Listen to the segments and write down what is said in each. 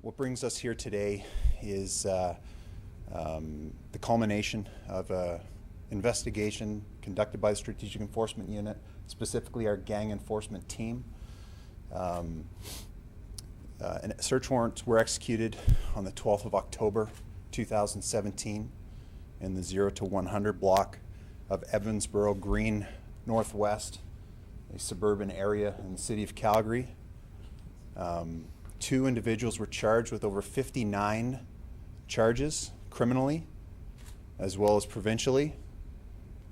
What brings us here today is the culmination of an investigation conducted by the Strategic Enforcement Unit, specifically our gang enforcement team. And search warrants were executed on the 12th of October 2017 in the 0 to 100 block of Evansboro Green Northwest, a suburban area in the city of Calgary. Two individuals were charged with over 59 charges criminally as well as provincially.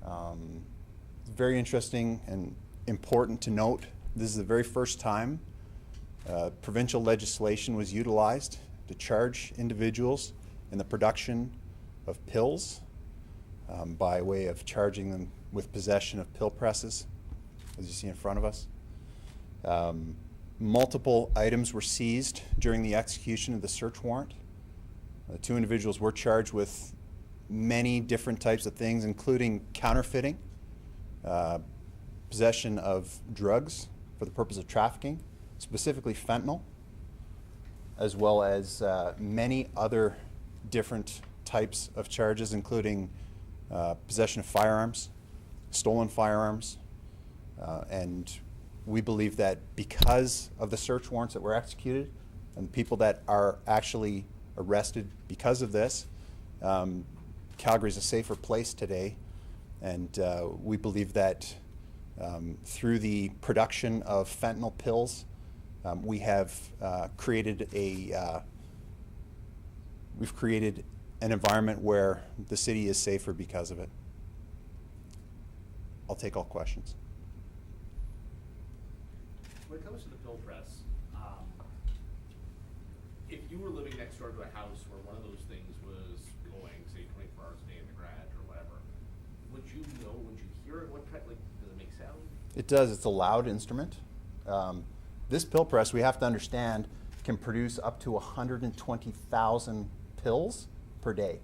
It's very interesting and important to note this is the very first time provincial legislation was utilized to charge individuals in the production of pills by way of charging them with possession of pill presses, as you see in front of us. Multiple items were seized during the execution of the search warrant. The two individuals were charged with many different types of things, including counterfeiting, possession of drugs for the purpose of trafficking, specifically fentanyl, as well as many other different types of charges, including possession of firearms, stolen firearms, and we believe that because of the search warrants that were executed and the people that are actually arrested because of this, Calgary is a safer place today. And we believe that through the production of fentanyl pills, we have created we've created an environment where the city is safer because of it. I'll take all questions. When it comes to the pill press, if you were living next door to a house where one of those things was going, say, 24 hours a day in the garage or whatever, would you know, would you hear it? What kind, like, does it make sound? It does. It's a loud instrument. This pill press, we have to understand, can produce up to 120,000 pills per day.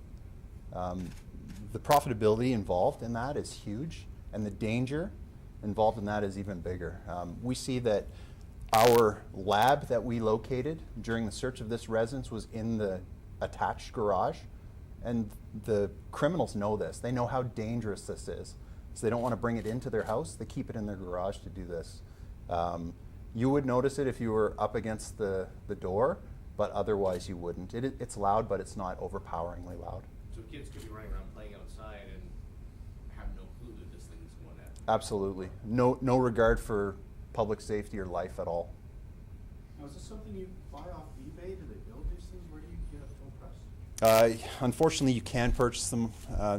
The profitability involved in that is huge, and the danger involved in that is even bigger. We see that our lab that we located during the search of this residence was in the attached garage, and the criminals know this. They know how dangerous this is, so they don't want to bring it into their house. They keep it in their garage to do this. You would notice it if you were up against the door, but otherwise you wouldn't. It's loud, but it's not overpoweringly loud. So kids could be running around playing outside and have no clue that this thing is going at. Absolutely. No regard for public safety or life at all. Now, is this something you buy off eBay? Do they build these things? Where do you get a pill press? Unfortunately, you can purchase them.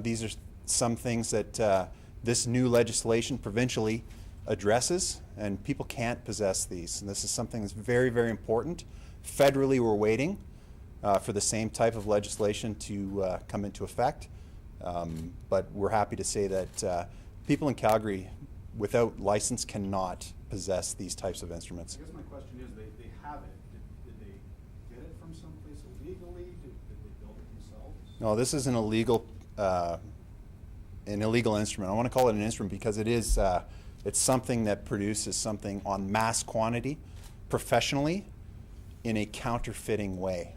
These are some things that this new legislation provincially addresses, and people can't possess these. And this is something that's very, very important. Federally, we're waiting for the same type of legislation to come into effect. But we're happy to say that people in Calgary without license cannot possess these types of instruments. I guess my question is, they have it. Did they get it from someplace illegally? Did they build it themselves? No, this is an illegal instrument. I want to call it an instrument because it is. It's something that produces something on mass quantity, professionally, in a counterfeiting way.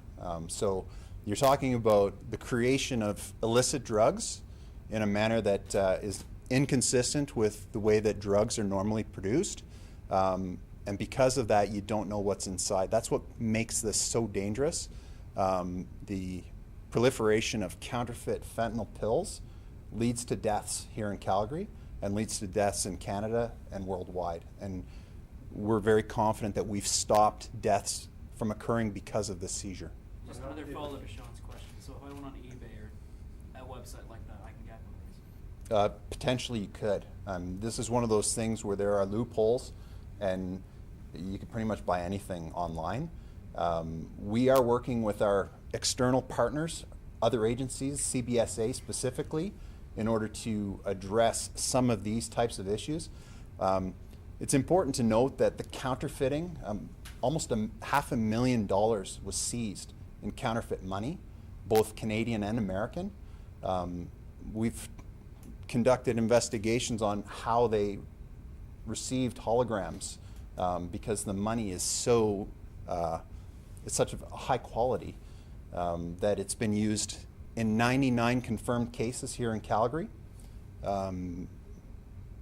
So you're talking about the creation of illicit drugs in a manner that is inconsistent with the way that drugs are normally produced. And because of that, you don't know what's inside. That's what makes this so dangerous. The proliferation of counterfeit fentanyl pills leads to deaths here in Calgary and leads to deaths in Canada and worldwide. And we're very confident that we've stopped deaths from occurring because of this seizure. Just another follow-up to Sean's question. So if I went on eBay or a website like that, I can get one of these? Potentially you could. This is one of those things where there are loopholes and you can pretty much buy anything online. We are working with our external partners, other agencies, CBSA specifically, in order to address some of these types of issues. It's important to note that the counterfeiting, almost $500,000 was seized in counterfeit money, both Canadian and American. We've conducted investigations on how they received holograms because the money is so it's such a high quality that it's been used in 99 confirmed cases here in Calgary. And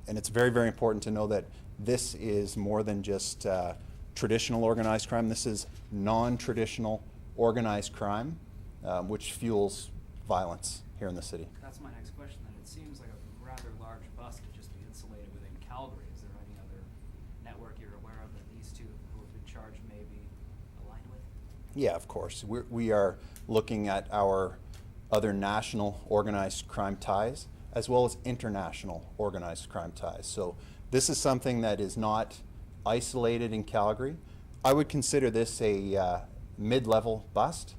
it's very, very important to know that this is more than just traditional organized crime. This is non-traditional organized crime, which fuels violence here in the city. That's my next question then. It seems like a rather large bust to just be insulated within Calgary. Is there any other network you're aware of that these two who have been charged may be aligned with? Yeah, of course. We are looking at our other national organized crime ties as well as international organized crime ties. So this is something that is not isolated in Calgary. I would consider this a mid-level bust.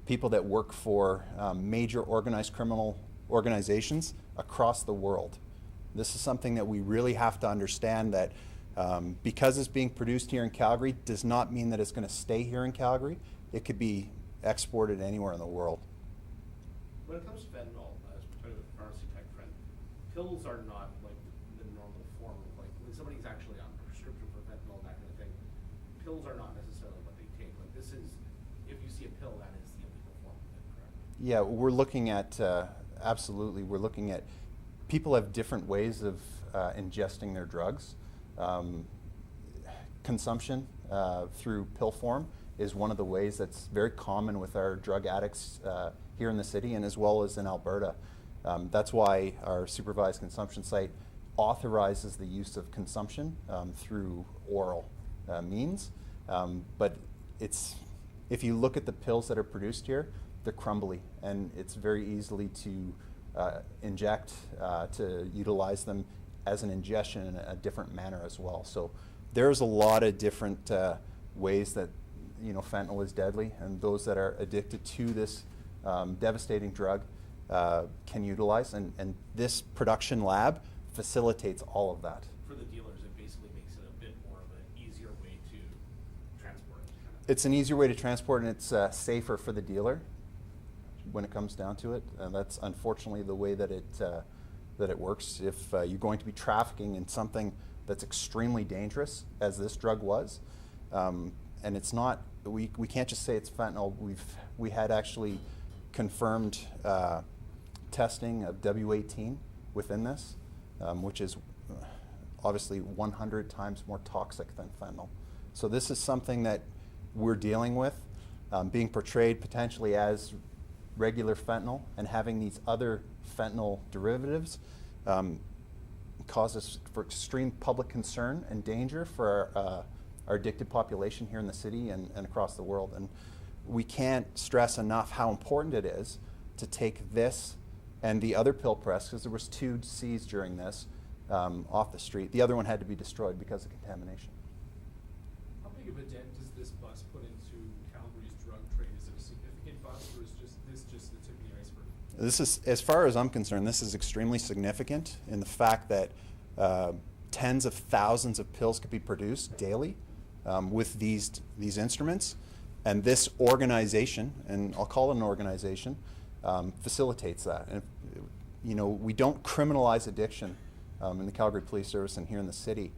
People that work for major organized criminal organizations across the world. This is something that we really have to understand, that because it's being produced here in Calgary does not mean that it's going to stay here in Calgary. It could be exported anywhere in the world. When it comes to fentanyl, as we're talking about pharmacy type trend, pills are not like the normal form of, like when somebody's actually on prescription for fentanyl and that kind of thing, pills are not necessarily what they take. Like this is, if you see a pill, that is the illegal form of it, correct? Yeah, we're looking at, absolutely, we're looking at, people have different ways of ingesting their drugs. Consumption through pill form is one of the ways that's very common with our drug addicts here in the city and as well as in Alberta. That's why our supervised consumption site authorizes the use of consumption through oral means. But if you look at the pills that are produced here, they're crumbly and it's very easily to inject, to utilize them as an ingestion in a different manner as well. So there's a lot of different ways that fentanyl is deadly, and those that are addicted to this devastating drug can utilize, and this production lab facilitates all of that. For the dealers, it basically makes it a bit more of an easier way to transport it. It's an easier way to transport, and it's safer for the dealer when it comes down to it. And that's unfortunately the way that it works. If you're going to be trafficking in something that's extremely dangerous, as this drug was, and it's not, we can't just say it's fentanyl. We had actually confirmed testing of W18 within this, which is obviously 100 times more toxic than fentanyl. So this is something that we're dealing with, being portrayed potentially as regular fentanyl and having these other fentanyl derivatives causes for extreme public concern and danger for our addicted population here in the city and across the world. And we can't stress enough how important it is to take this and the other pill press, because there was 2 seized during this, off the street. The other one had to be destroyed because of contamination. How big of a dent does this bust put into Calgary's drug trade? Is it a significant bust, or is this just the tip of the iceberg? This is, as far as I'm concerned, this is extremely significant in the fact that tens of thousands of pills could be produced daily with these instruments, and this organization, and I'll call it an organization, facilitates that. And we don't criminalize addiction in the Calgary Police Service and here in the city,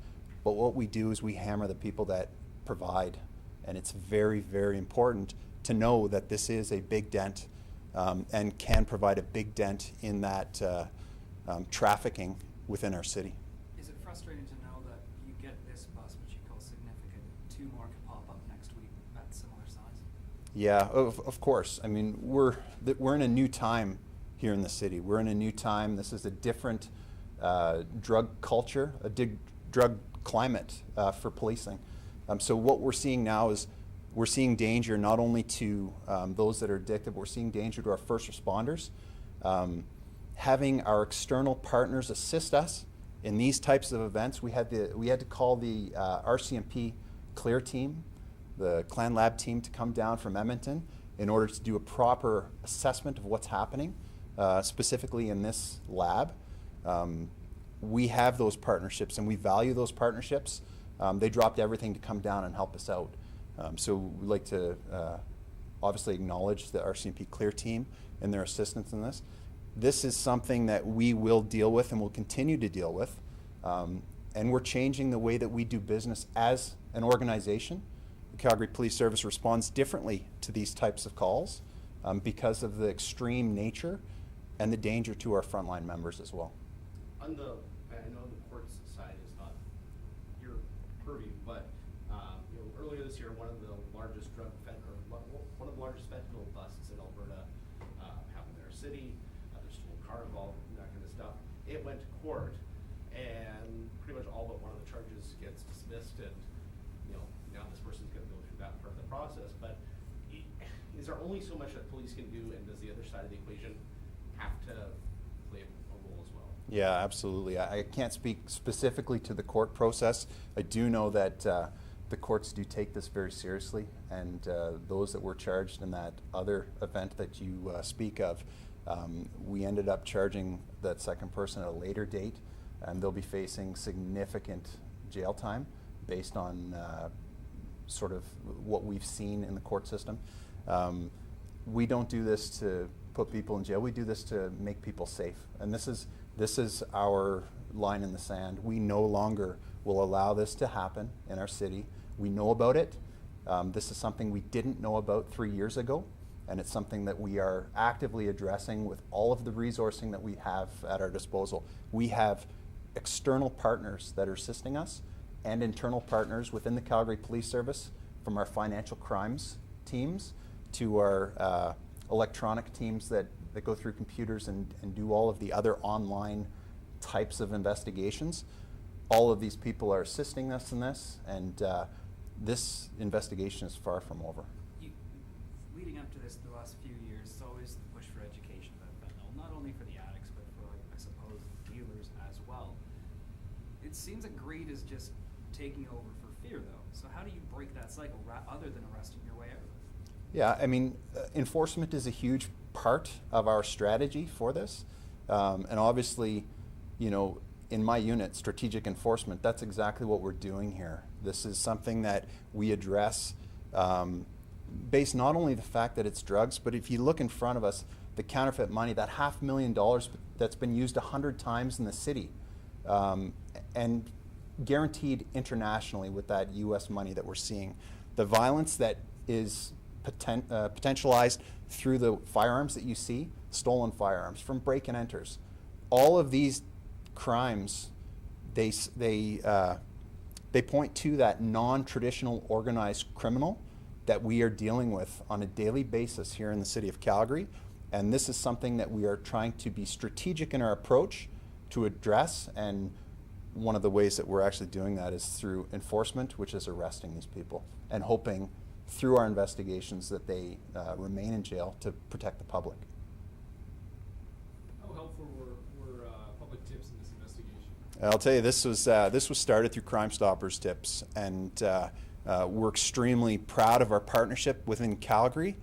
but what we do is we hammer the people that provide, and it's very, very important to know that this is a big dent and can provide a big dent in that trafficking within our city. Is it frustrating to know that you get this bust, which you call significant, 2 more could pop up next week at similar size? Yeah, of course. I mean, we're in a new time here in the city. We're in a new time. This is a different drug culture, a drug climate for policing. So what we're seeing now is we're seeing danger not only to those that are addicted, but we're seeing danger to our first responders. Having our external partners assist us in these types of events, we had to call the RCMP Clear team, the Clan Lab team, to come down from Edmonton in order to do a proper assessment of what's happening, specifically in this lab. We have those partnerships and we value those partnerships. They dropped everything to come down and help us out. So we'd like to obviously acknowledge the RCMP Clear team and their assistance in this. This is something that we will deal with and will continue to deal with. And we're changing the way that we do business as an organization. Calgary Police Service responds differently to these types of calls because of the extreme nature and the danger to our frontline members as well. I know the courts side is not your purview, but earlier this year, one of the largest fentanyl busts in Alberta happened in our city. There's still a car involved and that kind of stuff. It went to court, and pretty much all but one of the charges gets dismissed, and now this person's going to go through that part of the process. But is there only so much that police can do, and does the other side of the equation have to play a role as well? Yeah, absolutely. I can't speak specifically to the court process. I do know that the courts do take this very seriously, and those that were charged in that other event that you speak of, we ended up charging that second person at a later date, and they'll be facing significant jail time based on sort of what we've seen in the court system. We don't do this to put people in jail. We do this to make people safe, and this is our line in the sand. We no longer will allow this to happen in our city. We know about it. This is something we didn't know about 3 years ago, and it's something that we are actively addressing with all of the resourcing that we have at our disposal. We have external partners that are assisting us and internal partners within the Calgary Police Service, from our financial crimes teams to our electronic teams that go through computers and do all of the other online types of investigations. All of these people are assisting us in this, and this investigation is far from over. Leading up to this, the last few years, it's always the push for education about fentanyl, not only for the addicts, but for, I suppose, dealers as well. It seems like greed is just taking over for fear, though. So how do you break that cycle, other than arresting your way out of it? Yeah, I mean, enforcement is a huge part of our strategy for this. And obviously, in my unit, strategic enforcement, that's exactly what we're doing here. This is something that we address based not only the fact that it's drugs, but if you look in front of us, the counterfeit money, that $500,000 that's been used 100 times in the city, and guaranteed internationally with that U.S. money that we're seeing. The violence that is potentialized through the firearms that you see, stolen firearms from break and enters. All of these crimes, they point to that non-traditional organized criminal that we are dealing with on a daily basis here in the city of Calgary. And this is something that we are trying to be strategic in our approach to address, and one of the ways that we're actually doing that is through enforcement, which is arresting these people and hoping through our investigations that they remain in jail to protect the public. How helpful were public tips in this investigation? I'll tell you, this was started through Crime Stoppers tips, and we're extremely proud of our partnership within Calgary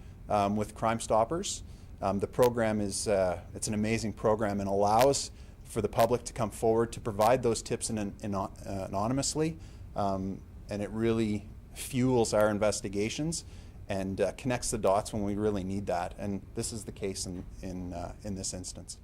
with Crime Stoppers. The program is it's an amazing program and allows for the public to come forward to provide those tips anonymously, and it really fuels our investigations and connects the dots when we really need that. And this is the case in this instance.